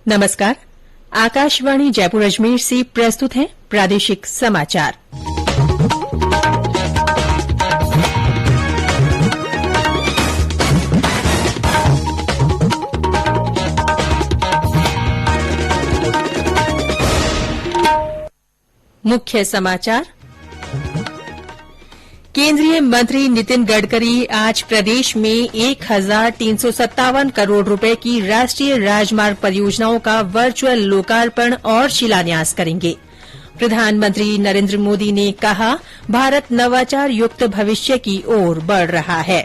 नमस्कार। आकाशवाणी जयपुर अजमेर से प्रस्तुत है प्रादेशिक समाचार। मुख्य समाचार। केंद्रीय मंत्री नितिन गडकरी आज प्रदेश में 1357 करोड़ रुपए की राष्ट्रीय राजमार्ग परियोजनाओं का वर्चुअल लोकार्पण और शिलान्यास करेंगे। प्रधानमंत्री नरेंद्र मोदी ने कहा, भारत नवाचार युक्त भविष्य की ओर बढ़ रहा है।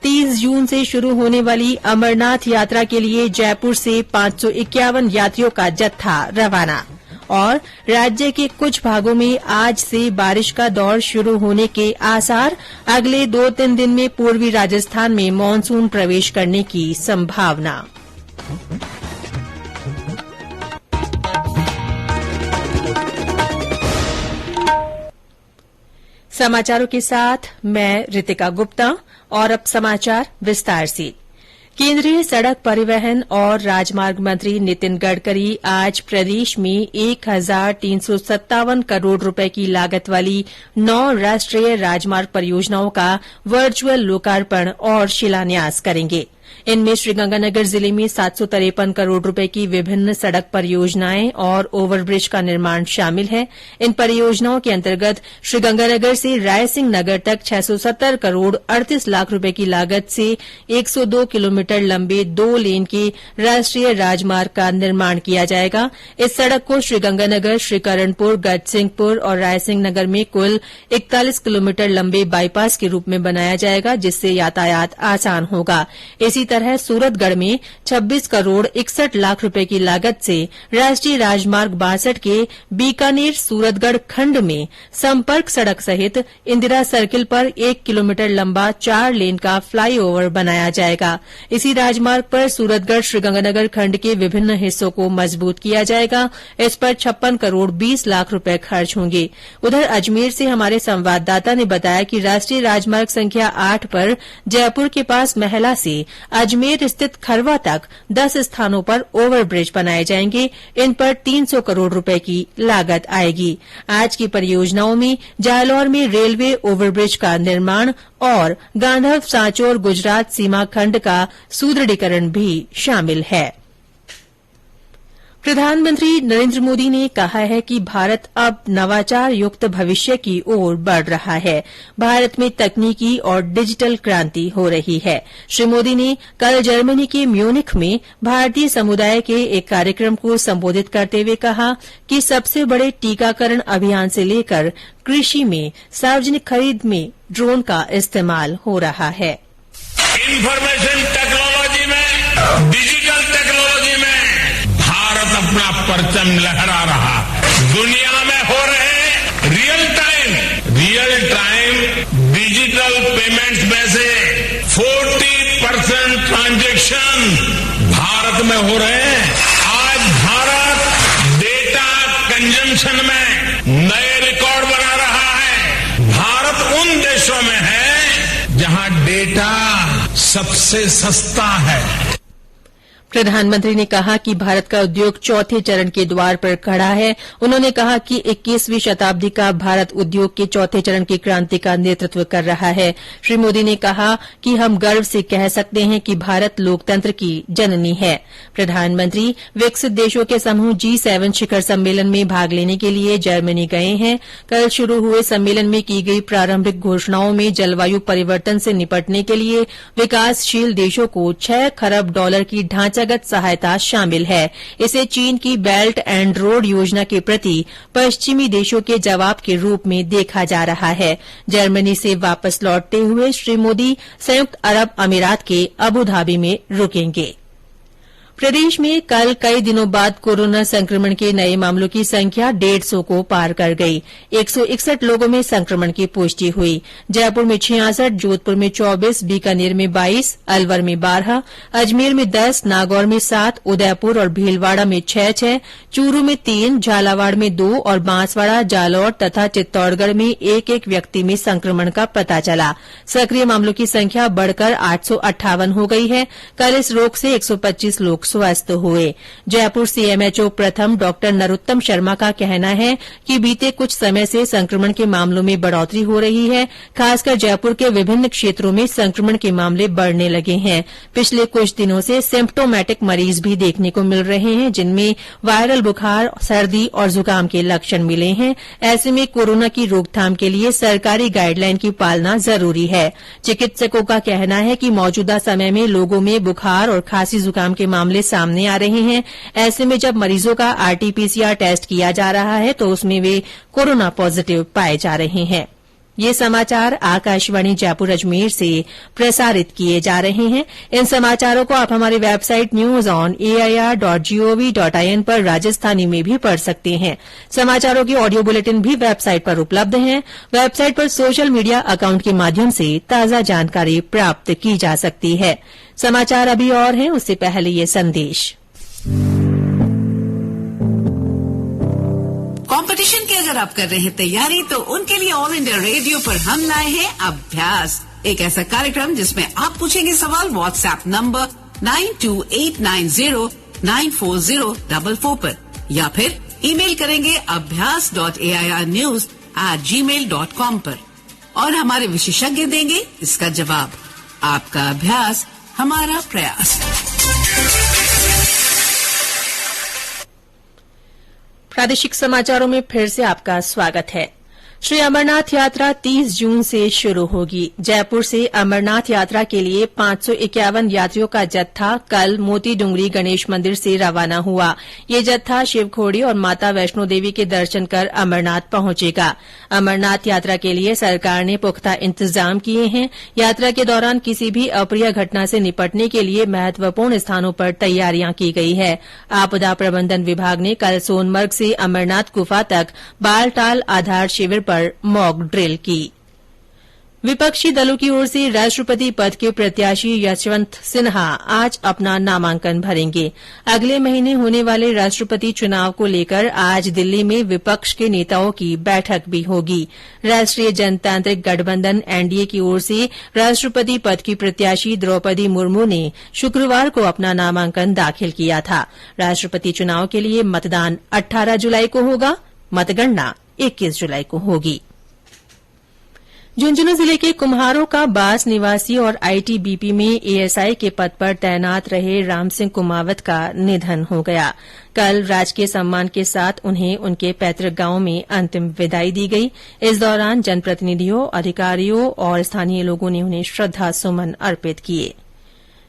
30 जून से शुरू होने वाली अमरनाथ यात्रा के लिए जयपुर से 551 यात्रियों का जत्था रवाना। और राज्य के कुछ भागों में आज से बारिश का दौर शुरू होने के आसार। अगले 2-3 दिन में पूर्वी राजस्थान में मानसून प्रवेश करने की संभावना। समाचारों के साथ मैं रितिका गुप्ता। और अब समाचार विस्तार से। केंद्रीय सड़क परिवहन और राजमार्ग मंत्री नितिन गडकरी आज प्रदेश में 1357 करोड़ रुपए की लागत वाली 9 राष्ट्रीय राजमार्ग परियोजनाओं का वर्चुअल लोकार्पण और शिलान्यास करेंगे। इनमें श्रीगंगानगर जिले में 753 करोड़ रुपए की विभिन्न सड़क परियोजनाएं और ओवरब्रिज का निर्माण शामिल है। इन परियोजनाओं के अंतर्गत श्रीगंगानगर से रायसिंह नगर तक 670 करोड़ 38 लाख रुपए की लागत से 102 किलोमीटर लंबे 2 लेन के राष्ट्रीय राजमार्ग का निर्माण किया जाएगा। इस सड़क को श्रीगंगानगर, श्रीकरणपुर, गढ़सिंहपुर और रायसिंह नगर में कुल 41 किलोमीटर लंबे बाईपास के रूप में बनाया जाएगा, जिससे यातायात आसान होगा। इसी तरह सूरतगढ़ में 26 करोड़ 61 लाख रुपए की लागत से राष्ट्रीय राजमार्ग 62 के बीकानेर सूरतगढ़ खंड में संपर्क सड़क सहित इंदिरा सर्किल पर 1 किलोमीटर लंबा 4 लेन का फ्लाईओवर बनाया जाएगा। इसी राजमार्ग पर सूरतगढ़ श्रीगंगानगर खंड के विभिन्न हिस्सों को मजबूत किया जाएगा। इस पर 56 करोड़ 20 लाख रुपए खर्च होंगे। उधर अजमेर से हमारे संवाददाता ने बताया कि राष्ट्रीय राजमार्ग संख्या 8 पर जयपुर के पास महला से अजमेर स्थित खरवा तक 10 स्थानों पर ओवरब्रिज बनाए जाएंगे। इन पर 300 करोड़ रुपए की लागत आएगी। आज की परियोजनाओं में जालौर में रेलवे ओवरब्रिज का निर्माण और गांधव सांचौर गुजरात सीमा खंड का सुदृढ़ीकरण भी शामिल है। प्रधानमंत्री नरेंद्र मोदी ने कहा है कि भारत अब नवाचार युक्त भविष्य की ओर बढ़ रहा है। भारत में तकनीकी और डिजिटल क्रांति हो रही है। श्री मोदी ने कल जर्मनी के म्यूनिख में भारतीय समुदाय के एक कार्यक्रम को संबोधित करते हुए कहा कि सबसे बड़े टीकाकरण अभियान से लेकर कृषि में सार्वजनिक खरीद में ड्रोन का इस्तेमाल हो रहा है। इंफॉर्मेशन टेक्नोलॉजी में, डिजिटल टेक्नोलॉजी में भारत अपना परचम लहरा रहा है। दुनिया में हो रहे रियल टाइम डिजिटल पेमेंट्स में से 40% ट्रांजैक्शन भारत में हो रहे हैं। आज भारत डेटा कंजम्पशन में नए रिकॉर्ड बना रहा है। भारत उन देशों में है जहां डेटा सबसे सस्ता है। प्रधानमंत्री ने कहा कि भारत का उद्योग चौथे चरण के द्वार पर खड़ा है। उन्होंने कहा कि 21वीं शताब्दी का भारत उद्योग के चौथे चरण की क्रांति का नेतृत्व कर रहा है। श्री मोदी ने कहा कि हम गर्व से कह सकते हैं कि भारत लोकतंत्र की जननी है। प्रधानमंत्री विकसित देशों के समूह G7 शिखर सम्मेलन में भाग लेने के लिए जर्मनी गए हैं। कल शुरू हुए सम्मेलन में की गई प्रारंभिक घोषणाओं में जलवायु परिवर्तन से निपटने के लिए विकासशील देशों को $6 खरब की ढांचागत सहायता शामिल है। इसे चीन की बेल्ट एंड रोड योजना के प्रति पश्चिमी देशों के जवाब के रूप में देखा जा रहा है। जर्मनी से वापस लौटते हुए श्री मोदी संयुक्त अरब अमीरात के अबुधाबी में रुकेंगे। प्रदेश में कल कई दिनों बाद कोरोना संक्रमण के नए मामलों की संख्या 150 को पार कर गई। 161 लोगों में संक्रमण की पुष्टि हुई। जयपुर में 66, जोधपुर में 24, बीकानेर में 22, अलवर में 12, अजमेर में 10, नागौर में 7, उदयपुर और भीलवाड़ा में 6, चूरू में 3, झालावाड़ में 2 और बांसवाड़ा, जालौर तथा चित्तौड़गढ़ में 1 व्यक्ति में संक्रमण का पता चला। सक्रिय मामलों की संख्या बढ़कर 858 हो गई है। कल इस रोग से 125 लोग स्वस्थ हुए। जयपुर सीएमएचओ प्रथम डॉ नरोत्तम शर्मा का कहना है कि बीते कुछ समय से संक्रमण के मामलों में बढ़ोतरी हो रही है। खासकर जयपुर के विभिन्न क्षेत्रों में संक्रमण के मामले बढ़ने लगे हैं। पिछले कुछ दिनों से सिम्प्टोमेटिक मरीज भी देखने को मिल रहे हैं, जिनमें वायरल बुखार, सर्दी और जुकाम के लक्षण मिले हैं। ऐसे में कोरोना की रोकथाम के लिए सरकारी गाइडलाइन की पालना जरूरी है। चिकित्सकों का कहना है कि मौजूदा समय में लोगों में बुखार और खांसी जुकाम के मामले सामने आ रहे हैं। ऐसे में जब मरीजों का आरटीपीसीआर टेस्ट किया जा रहा है तो उसमें वे कोरोना पॉजिटिव पाए जा रहे हैं। ये समाचार आकाशवाणी जयपुर अजमेर से प्रसारित किए जा रहे हैं। इन समाचारों को आप हमारी वेबसाइट news.air.gov.in पर राजस्थानी में भी पढ़ सकते हैं। समाचारों की ऑडियो बुलेटिन भी वेबसाइट पर उपलब्ध हैं। वेबसाइट पर सोशल मीडिया अकाउंट के माध्यम से ताजा जानकारी प्राप्त की जा सकती है। समाचार अभी और हैं, उससे पहले ये संदेश। कंपटीशन की अगर आप कर रहे हैं तैयारी, तो उनके लिए ऑल इंडिया रेडियो पर हम लाए हैं अभ्यास, एक ऐसा कार्यक्रम जिसमें आप पूछेंगे सवाल व्हाट्सएप नंबर 9289094044 पर, या फिर ईमेल करेंगे abhyas.airnews@gmail.com पर, और हमारे विशेषज्ञ देंगे इसका जवाब। आपका अभ्यास हमारा प्रयास। प्रादेशिक समाचारों में फिर से आपका स्वागत है। श्री अमरनाथ यात्रा 30 जून से शुरू होगी। जयपुर से अमरनाथ यात्रा के लिए 551 यात्रियों का जत्था कल मोती डूंगरी गणेश मंदिर से रवाना हुआ। ये जत्था शिवखोड़ी और माता वैष्णो देवी के दर्शन कर अमरनाथ पहुंचेगा। अमरनाथ यात्रा के लिए सरकार ने पुख्ता इंतजाम किए हैं। यात्रा के दौरान किसी भी अप्रिय घटना से निपटने के लिए महत्वपूर्ण स्थानों पर तैयारियां की गई है। आपदा प्रबंधन विभाग ने कल सोनमर्ग से अमरनाथ गुफा तक बालटाल आधार शिविर पर मॉक ड्रिल की। विपक्षी दलों की ओर से राष्ट्रपति पद के प्रत्याशी यशवंत सिन्हा आज अपना नामांकन भरेंगे। अगले महीने होने वाले राष्ट्रपति चुनाव को लेकर आज दिल्ली में विपक्ष के नेताओं की बैठक भी होगी। राष्ट्रीय जनतांत्रिक गठबंधन एनडीए की ओर से राष्ट्रपति पद की प्रत्याशी द्रौपदी मुर्मू ने शुक्रवार को अपना नामांकन दाखिल किया था। राष्ट्रपति चुनाव के लिए मतदान 18 जुलाई को होगा। मतगणना 21 जुलाई को होगी। झुंझुनू जिले के कुम्हारों का बास निवासी और आईटीबीपी में एएसआई के पद पर तैनात रहे राम सिंह कुमावत का निधन हो गया। कल राजकीय सम्मान के साथ उन्हें उनके पैतृक गांव में अंतिम विदाई दी गई। इस दौरान जनप्रतिनिधियों, अधिकारियों और स्थानीय लोगों ने उन्हें श्रद्धा सुमन अर्पित किए।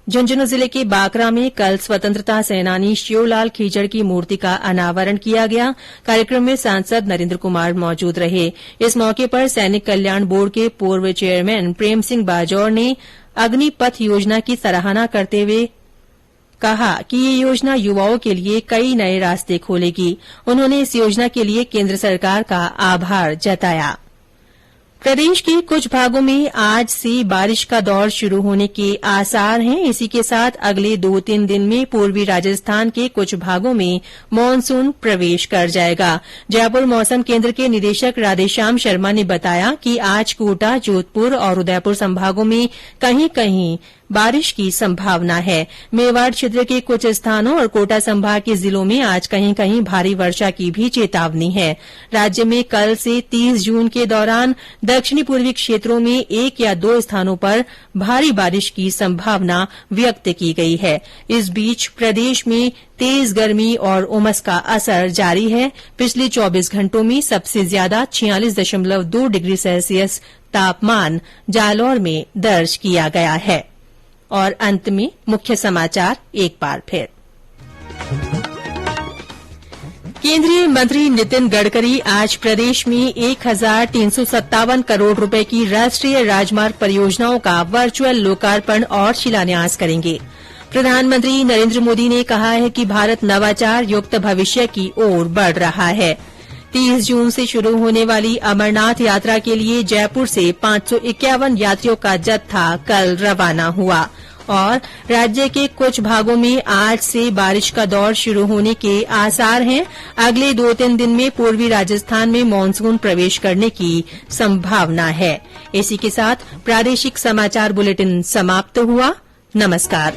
झुंझुनू जिले के बाकरा में कल स्वतंत्रता सेनानी शिवलाल खीजड़ की मूर्ति का अनावरण किया गया। कार्यक्रम में सांसद नरेन्द्र कुमार मौजूद रहे। इस मौके पर सैनिक कल्याण बोर्ड के पूर्व चेयरमैन प्रेम सिंह बाजौर ने अग्निपथ योजना की सराहना करते हुए कहा कि ये योजना युवाओं के लिए कई नए रास्ते खोलेगी। उन्होंने इस योजना के लिए केन्द्र सरकार का आभार जताया। प्रदेश के कुछ भागों में आज से बारिश का दौर शुरू होने के आसार हैं। इसी के साथ अगले 2-3 दिन में पूर्वी राजस्थान के कुछ भागों में मानसून प्रवेश कर जाएगा। जयपुर मौसम केन्द्र के निदेशक राधेश्याम शर्मा ने बताया कि आज कोटा, जोधपुर और उदयपुर संभागों में कहीं कहीं बारिश की संभावना है। मेवाड़ क्षेत्र के कुछ स्थानों और कोटा संभाग के जिलों में आज कहीं कहीं भारी वर्षा की भी चेतावनी है। राज्य में कल से 30 जून के दौरान दक्षिणी पूर्वी क्षेत्रों में 1 या 2 स्थानों पर भारी बारिश की संभावना व्यक्त की गई है। इस बीच प्रदेश में तेज गर्मी और उमस का असर जारी है। पिछले 24 घंटों में सबसे ज्यादा 46.2 डिग्री सेल्सियस तापमान जालौर में दर्ज किया गया है। और अंत में मुख्य समाचार एक बार फिर। केंद्रीय मंत्री नितिन गडकरी आज प्रदेश में 1357 करोड़ रुपए की राष्ट्रीय राजमार्ग परियोजनाओं का वर्चुअल लोकार्पण और शिलान्यास करेंगे। प्रधानमंत्री नरेन्द्र मोदी ने कहा है कि भारत नवाचार युक्त भविष्य की ओर बढ़ रहा है। 30 जून से शुरू होने वाली अमरनाथ यात्रा के लिए जयपुर से 551 यात्रियों का जत्था कल रवाना हुआ। और राज्य के कुछ भागों में आज से बारिश का दौर शुरू होने के आसार हैं। अगले 2-3 दिन में पूर्वी राजस्थान में मानसून प्रवेश करने की संभावना है। इसी के साथ प्रादेशिक समाचार बुलेटिन समाप्त हुआ। नमस्कार।